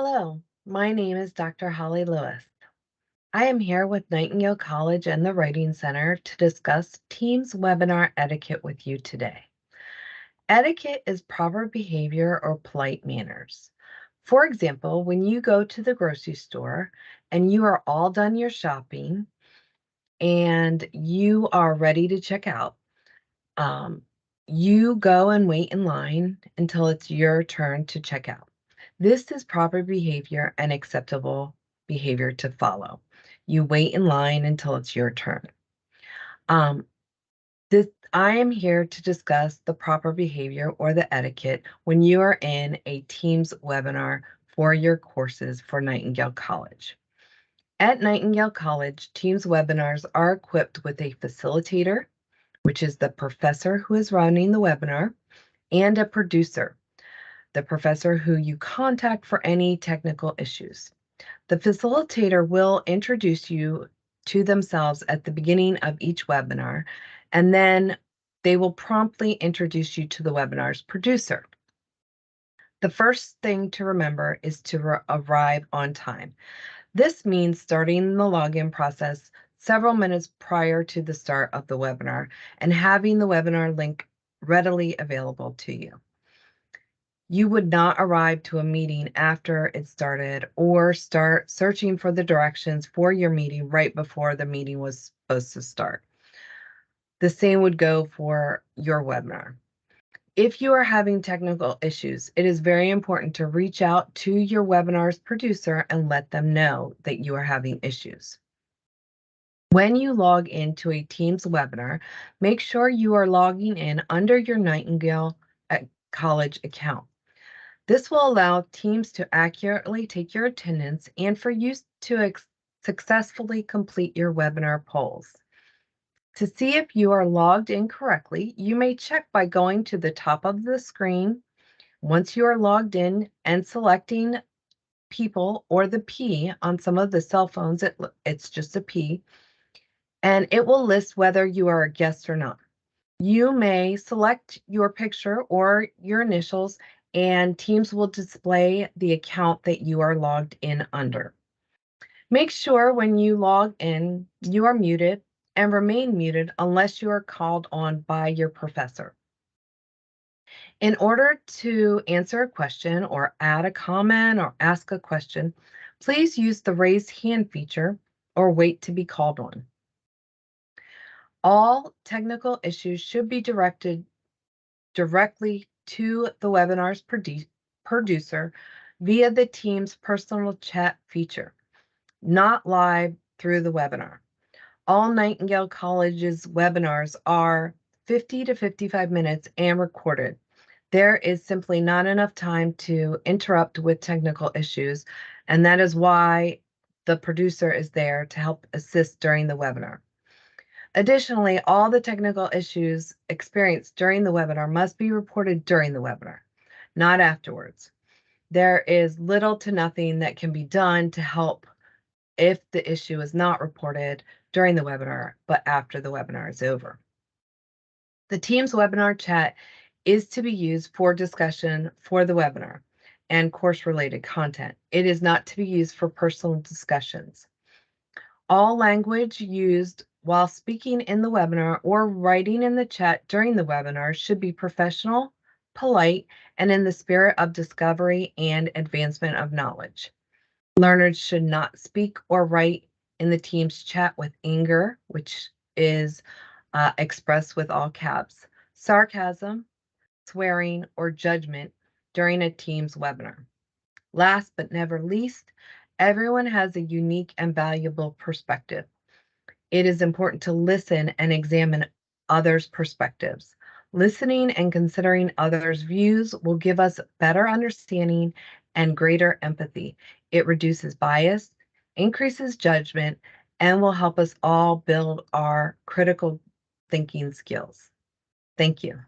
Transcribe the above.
Hello, my name is Dr. Holly Lewis. I am here with Nightingale College and the Writing Center to discuss Teams webinar etiquette with you today. Etiquette is proper behavior or polite manners. For example, when you go to the grocery store and you are all done your shopping and you are ready to check out, um, you go and wait in line until it's your turn to check out. This is proper behavior and acceptable behavior to follow. You wait in line until it's your turn. Um, I am here to discuss the proper behavior or the etiquette when you are in a Teams webinar for your courses for Nightingale College. At Nightingale College, Teams webinars are equipped with a facilitator, which is the professor who is running the webinar, and a producer, the professor who you contact for any technical issues. The facilitator will introduce you to themselves at the beginning of each webinar, and then they will promptly introduce you to the webinar's producer. The first thing to remember is to arrive on time. This means starting the login process several minutes prior to the start of the webinar and having the webinar link readily available to you. You would not arrive to a meeting after it started or start searching for the directions for your meeting right before the meeting was supposed to start. The same would go for your webinar. If you are having technical issues, it is very important to reach out to your webinar's producer and let them know that you are having issues. When you log into a Teams webinar, make sure you are logging in under your Nightingale College account. This will allow Teams to accurately take your attendance and for you to successfully complete your webinar polls. To see if you are logged in correctly, you may check by going to the top of the screen once you are logged in and selecting people or the P on some of the cell phones. It's just a P, and it will list whether you are a guest or not. You may select your picture or your initials, and Teams will display the account that you are logged in under. Make sure when you log in, you are muted and remain muted unless you are called on by your professor. In order to answer a question or add a comment or ask a question, please use the raise hand feature or wait to be called on. All technical issues should be directed directly to the webinar's producer via the Teams personal chat feature, not live through the webinar. All Nightingale College's webinars are 50 to 55 minutes and recorded. There is simply not enough time to interrupt with technical issues, and that is why the producer is there to help assist during the webinar. Additionally, all the technical issues experienced during the webinar must be reported during the webinar, not afterwards. There is little to nothing that can be done to help if the issue is not reported during the webinar, but after the webinar is over. The Teams webinar chat is to be used for discussion for the webinar and course-related content. It is not to be used for personal discussions. All language used while speaking in the webinar or writing in the chat during the webinar should be professional, polite, and in the spirit of discovery and advancement of knowledge. Learners should not speak or write in the Teams chat with anger, which is expressed with all caps, sarcasm, swearing, or judgment during a Teams webinar. Last but never least, everyone has a unique and valuable perspective. It is important to listen and examine others' perspectives. Listening and considering others' views will give us better understanding and greater empathy. It reduces bias, increases judgment, and will help us all build our critical thinking skills. Thank you.